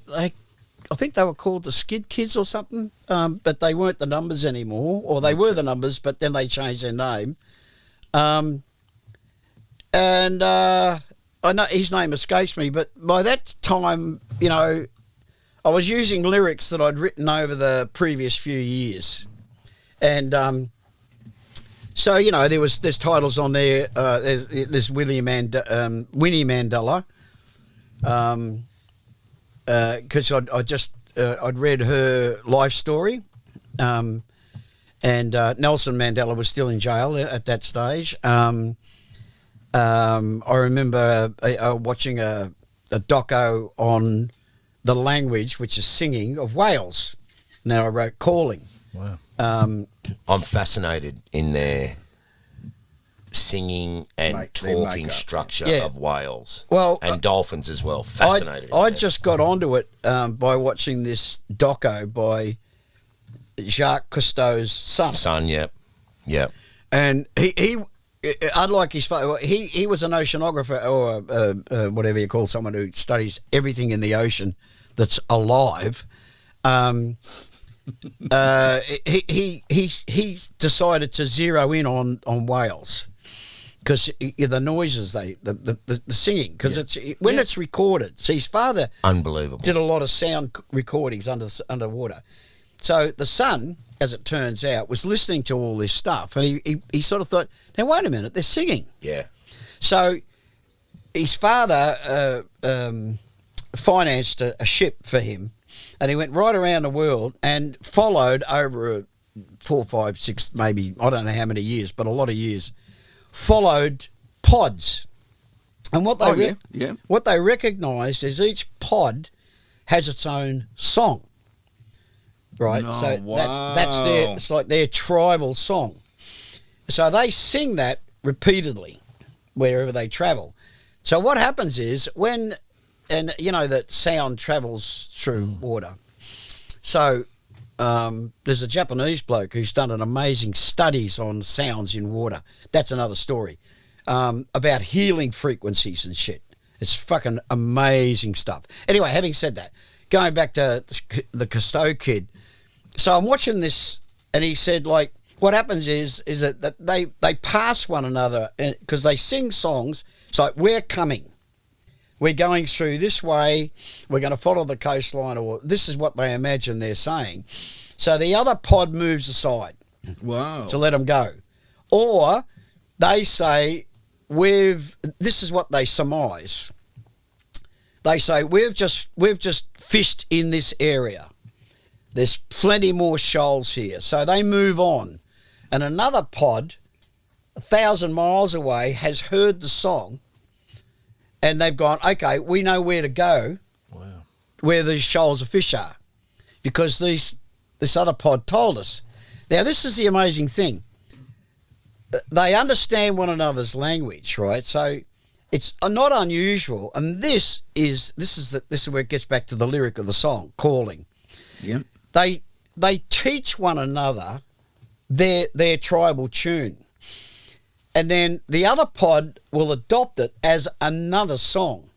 think they were called the Skid Kids or something, but they weren't the Numbers anymore, or they were the Numbers, but then they changed their name. And I know his name escapes me, but by that time, I was using lyrics that I'd written over the previous few years, and so there's titles on there. There's Winnie Mandela. Because I'd read her life story, and Nelson Mandela was still in jail at that stage. I remember watching a doco on the language, which is singing, of Wales. Now I wrote Calling. Wow. I'm fascinated in their singing and talking structure of whales. Well, and dolphins as well. Fascinated. I just got onto it by watching this doco by Jacques Cousteau's son. Yep. And he unlike his father, he was an oceanographer, or whatever you call someone who studies everything in the ocean that's alive. He decided to zero in on whales. Because the noises, the singing, because it's recorded. See, his father unbelievable did a lot of sound recordings underwater. So the son, as it turns out, was listening to all this stuff, and he sort of thought, now wait a minute, they're singing. Yeah. So his father financed a ship for him, and he went right around the world and followed over 4, 5, 6, maybe, I don't know how many years, but a lot of years. Followed pods, and what they recognised is each pod has its own song, right? No, so wow. that's it's like their tribal song. So they sing that repeatedly wherever they travel. So what happens is that sound travels through water. So there's a Japanese bloke who's done an amazing studies on sounds in water. That's another story about healing frequencies and shit. It's fucking amazing stuff. Anyway, having said that, going back to the Cousteau kid. So I'm watching this, and he said, like, what happens is that they pass one another because they sing songs. It's like, we're coming. We're going through this way. We're going to follow the coastline, or this is what they imagine they're saying. So the other pod moves aside. Wow. To let them go. Or they say, this is what they surmise. They say, we've just fished in this area. There's plenty more shoals here. So they move on. And another pod, 1,000 miles away, has heard the song. And they've gone, okay, we know where to go. Wow. Where these shoals of fish are. Because this other pod told us. Now, this is the amazing thing. They understand one another's language, right? So it's not unusual. And this is where it gets back to the lyric of the song, Calling. Yeah. They teach one another their tribal tune. And then the other pod will adopt it as another song.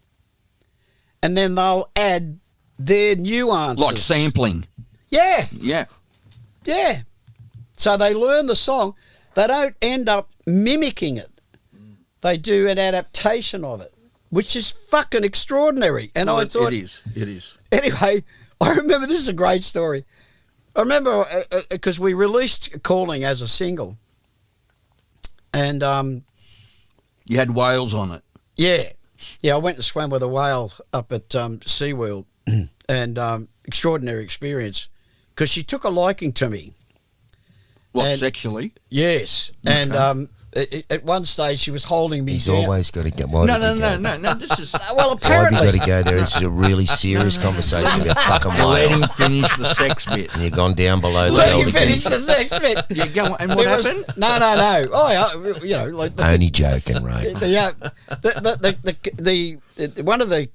And then they'll add their nuances. Like sampling. Yeah. Yeah. Yeah. So they learn the song. They don't end up mimicking it. They do an adaptation of it, which is fucking extraordinary. And I thought... It is. Anyway, I remember, this is a great story. I remember because we released Calling as a single, and you had whales on it. Yeah. I went and swam with a whale up at SeaWorld, and extraordinary experience because she took a liking to me. What, sexually? Yes, Okay. and at one stage she was holding me. He's down. always got to get. No. This is. Well, Why have apparently, you got to go there? This is a really serious conversation about fucking Let him whales. finish the sex bit. And you've gone down below the let belt me again. finish the sex bit. You go, and what There was- happened? No. Oh, yeah, like Only joking, Ray. One of the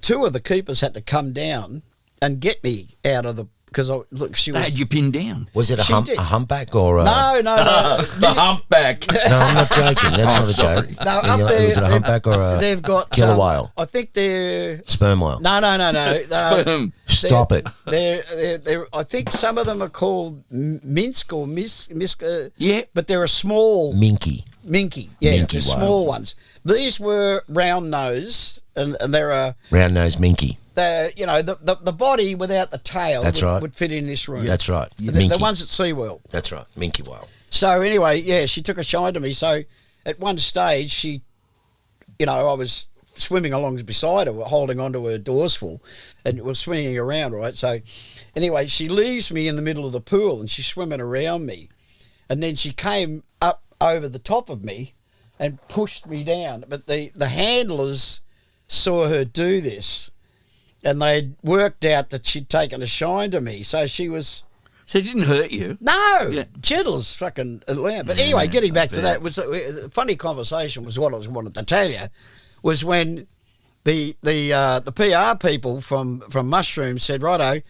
two of the keepers had to come down and get me out of the because she They was. had you pinned down. Was it She did. a humpback or a... No. The humpback. No, I'm not joking. That's not a sorry. joke. No, You up know, there, was it a humpback or a They've got killer whale? I think they're Sperm whale? no. Stop it. They're I think some of them are called Minsk or Misk. Yeah. but they're a small Minky. minky. Yeah, Minky they're whale. small ones. These were round nose, and they're a. Round-nosed minky. The body without the tail That's right. would fit in this room. That's right. The Minky. ones at SeaWorld. That's right. Minky whale. So anyway, yeah, she took a shine to me. So at one stage, she, I was swimming along beside her, holding onto her dorsal, and was swinging around, right? So anyway, she leaves me in the middle of the pool, and she's swimming around me, and then she came up over the top of me and pushed me down. But the handlers saw her do this, and they'd worked out that she'd taken a shine to me. So she was... So it didn't hurt you. No, Yeah. gentle as fucking a lamb. But anyway, getting back to that, it was a funny conversation was what I wanted to tell you, was when the PR people from Mushroom said, righto,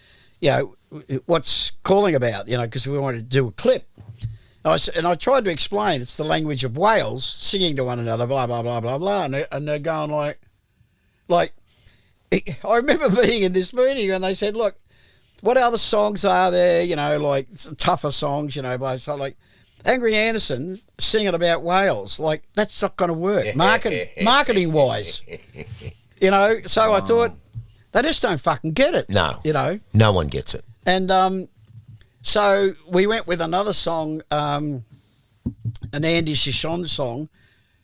what's Calling about, because we wanted to do a clip. And I tried to explain it's the language of whales singing to one another, blah, blah, blah, blah, blah. And they're going like, I remember being in this meeting and they said, look, what other songs are there, like tougher songs, so like Angry Anderson singing about whales, like that's not going to work marketing wise, so I thought they just don't fucking get it. No. No one gets it. And so we went with another song, an Andy Shishon song,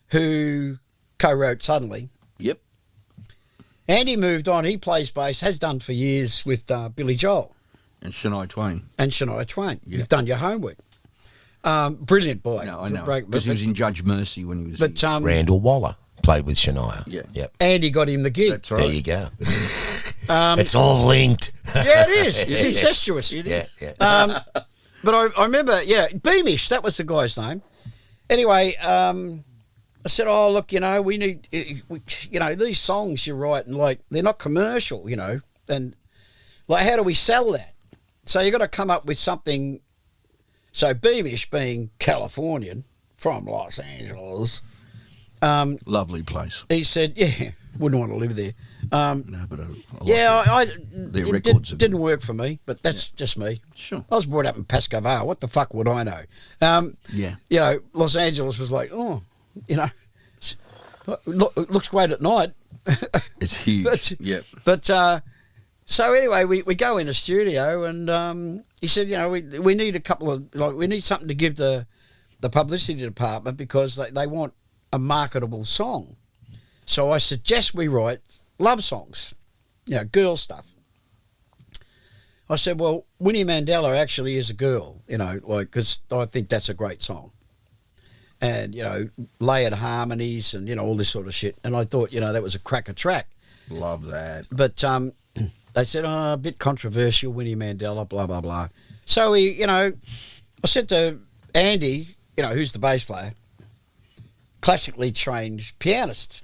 who co-wrote Suddenly. Yep. Andy moved on. He plays bass, has done for years with Billy Joel. And Shania Twain. Yeah. You've done your homework. Brilliant boy. No, I know. But Because he was in Judge Mercy when he was here. Randall Waller played with Shania. Yeah. Yep. Andy got him the gig. That's right. There you go. It's all linked. Yeah, it is. It's incestuous. Yeah. But I remember, Beamish, that was the guy's name. Anyway, I said, oh, look, we need, these songs you're writing, like, they're not commercial, and, like, how do we sell that? So you got to come up with something. So Beamish, being Californian from Los Angeles, Lovely place. he said, yeah, wouldn't want to live there. No, but I like their records. Didn't work for me, but that's just me. Sure. I was brought up in Pascoe. What the fuck would I know? Yeah. Los Angeles was like, it looks great at night. It's huge. But so anyway, we go in the studio and he said, we need a couple of, we need something to give the publicity department because they want a marketable song. So I suggest we write love songs, girl stuff. I said, well, Winnie Mandela actually is a girl, because I think that's a great song. And, layered harmonies and, all this sort of shit. And I thought, that was a cracker track. Love that. But they said, a bit controversial, Winnie Mandela, blah, blah, blah. So I said to Andy, who's the bass player, classically trained pianist.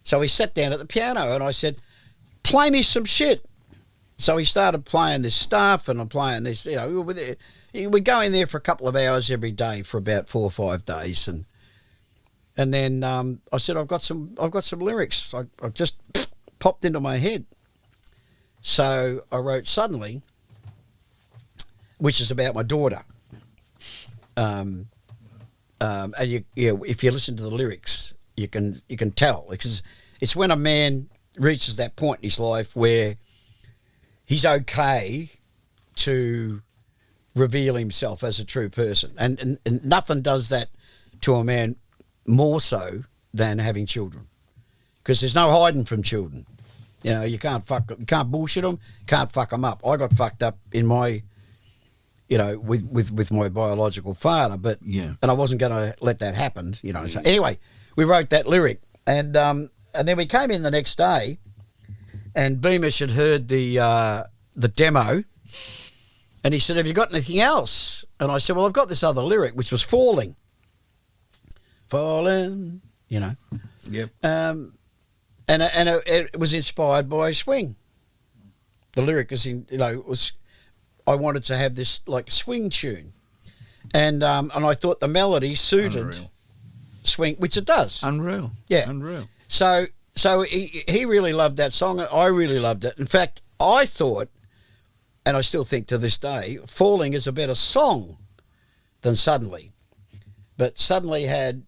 So he sat down at the piano and I said, play me some shit. So he started playing this stuff and I'm playing this, we go in there for a couple of hours every day for about 4 or 5 days. And then I said, I've got some lyrics. I just popped into my head. So I wrote Suddenly, which is about my daughter. And if you listen to the lyrics, you can tell, because it's when a man reaches that point in his life where he's okay to reveal himself as a true person. And nothing does that to a man more so than having children, because there's no hiding from children. You know, you can't bullshit them, can't fuck them up. I got fucked up in my, you know, with my biological father, but and I wasn't going to let that happen. You know. So anyway, we wrote that lyric, and then we came in the next day, and Beamish had heard the demo. And he said, have you got anything else? And I said, well, I've got this other lyric, which was Falling. Falling, you know. Yep. And it was inspired by swing. The lyric is I wanted to have this like swing tune. And I thought the melody suited swing, which it does. Unreal. Yeah. Unreal. So he really loved that song, and I really loved it. In fact, I thought, and I still think to this day, Falling is a better song than Suddenly. But Suddenly had,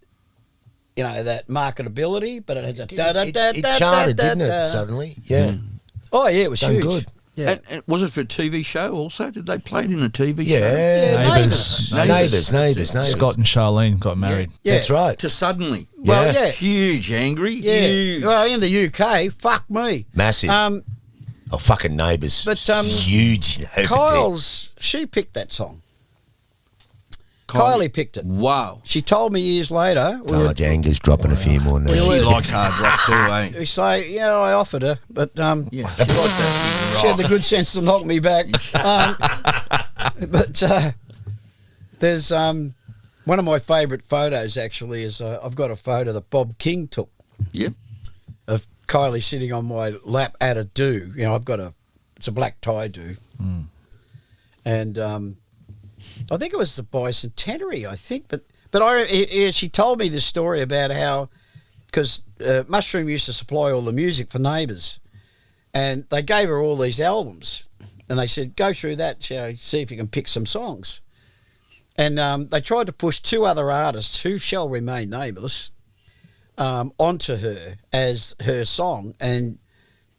you know, that marketability, but it had that It charted, didn't it, Suddenly? Yeah. Oh, yeah, it was Done huge. good. Yeah. And was it for a TV show also? Did they play it in a TV show? Yeah. Neighbours. Neighbours. Scott and Charlene got married. Yeah. That's right. To Suddenly. Well, yeah. Huge, angry. Yeah. Huge. Well, in the UK, fuck me. Massive. Oh, fucking Neighbours. But it's huge. Kyle's, she picked that song. Kylie picked it. Wow. She told me years later. Django's dropping a few more now. She likes hard rock too, eh? We say, yeah, I offered her, but She likes that she had the good sense to knock me back. But there's one of my favourite photos actually is I've got a photo that Bob King took. Yep. Of Kylie sitting on my lap at a do. You know, it's a black tie do. And I think it was the bicentenary, I think. But she told me this story about how, because Mushroom used to supply all the music for Neighbours, and they gave her all these albums, and they said, go through that, you know, see if you can pick some songs. And they tried to push two other artists who shall remain nameless onto her as her song. And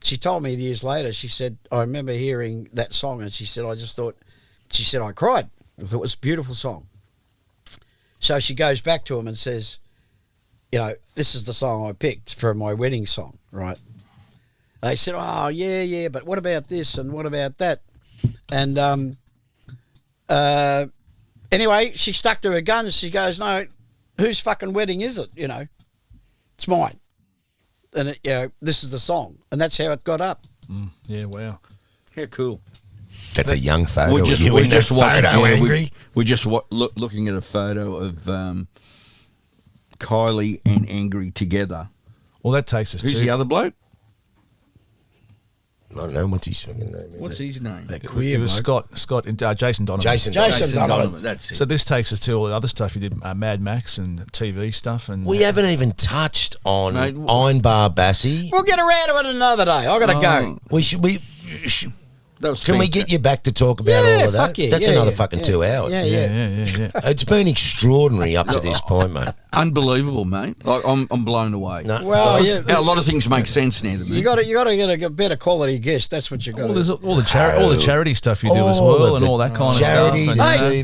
she told me years later, she said, I remember hearing that song, and she said, I cried. I thought it was a beautiful song. So she goes back to him and says, you know, this is the song I picked for my wedding song, right? They said, oh, yeah, but what about this and what about that? And anyway, she stuck to her guns. She goes, no, whose fucking wedding is it, you know? It's mine. And, you know, this is the song. And that's how it got up. Yeah, wow. Yeah, cool. That's a young photo. We're just watching. Angry. We're just looking at a photo of Kylie and Angry together. Well, that takes us to... Who's the other bloke? I don't know. What's his fucking name? What's his name? It was Scott and Jason Donovan. Jason Donovan. That's it. So this takes us to all the other stuff you did, Mad Max and TV stuff. And we haven't even touched on Ironbar Bassie. We'll get around to it another day. I got to go. We should. Can we get you back to talk about all of that? Fuck yeah, That's another fucking 2 hours. Yeah. It's been extraordinary up to this point, mate. Unbelievable, mate. Like, I'm blown away. No. Well, a lot of things make sense now to me. You got to get a better quality guest. That's what you got. Well, there's all the charity stuff you do as well, and all that kind of charity, stuff. Hey,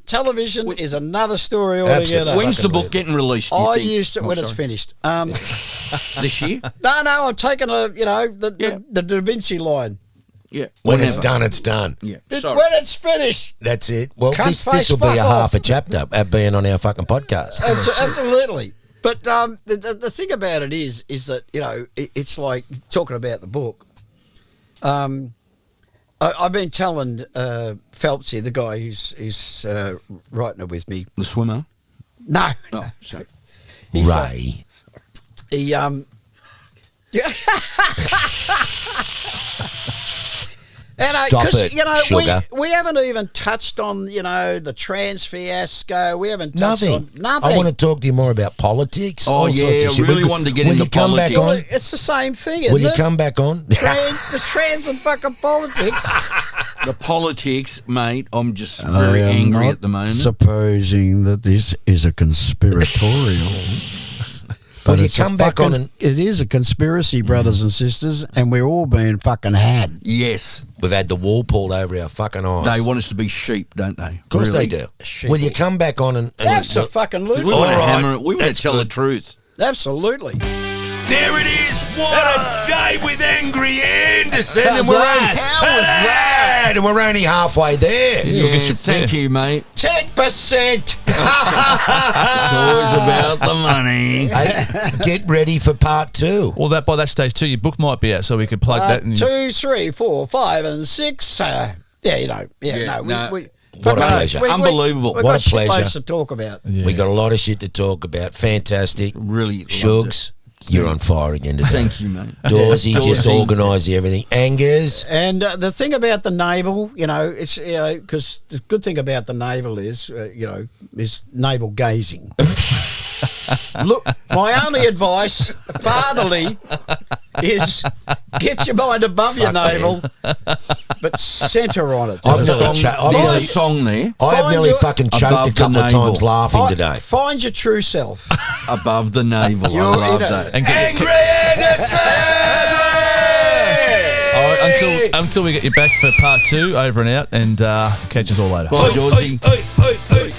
television is another story altogether. When's the book getting released? I used it when it's finished. This year? No, I'm taking the Da Vinci line. Yeah. When it's done, it's done. Yeah. When it's finished. That's it. Well, Cunt this will be face, a fuck half a chapter at being on our fucking podcast. Absolutely. But the thing about it is that, you know, it's like talking about the book. I've been telling Phelpsy, the guy who's writing it with me. The swimmer? No. Oh, sorry. Ray. Stop it, you know, sugar. we haven't even touched on, you know, the trans fiasco. We haven't touched on nothing. I want to talk to you more about politics. Oh, yeah, I really wanted to get into politics. Well, it's the same thing, Will you come back on? The trans and fucking politics. The politics, mate, I'm just very angry at the moment. Supposing that this is a conspiratorial. But you it's come back on and it is a conspiracy, brothers and sisters, and we're all being fucking had. Yes. we've had the wall pulled over our fucking eyes. They want us to be sheep, don't they? Of course Really? they do. Sheep. Will you come back on and Absolutely. We want to All right, hammer it. We want to that's tell the good. truth. Absolutely. There it is. What a day with Angry Anderson. How's and we're that? only, how was that? And we're only halfway there. Yeah, thank you, mate. 10%. It's always about the money. Hey, get ready for part 2. Well, by that stage too, your book might be out, so we could plug that. And 2, 3, 4, 5, and 6. What a pleasure. Unbelievable. We've What got a shit pleasure. loads to talk about. Yeah. We got a lot of shit to talk about. Fantastic. Really loved Shugs, you're on fire again today. Thank you, mate. Dawsey just Dawsey. organised everything. Angus. And the thing about the navel, it's because the good thing about the navel is, is navel gazing. Look, my only advice, fatherly, is get your mind above your navel, but centre on it. I've nearly There's a song there I have Find nearly your- fucking choked above a the couple of navel. times laughing today. Find your true self. above the navel. I You're love in a- that. And Angry Anderson! all right, until we get you back for part 2, over and out, and catch us all later. Bye, Dawsey. Oi, oi, oi, oi.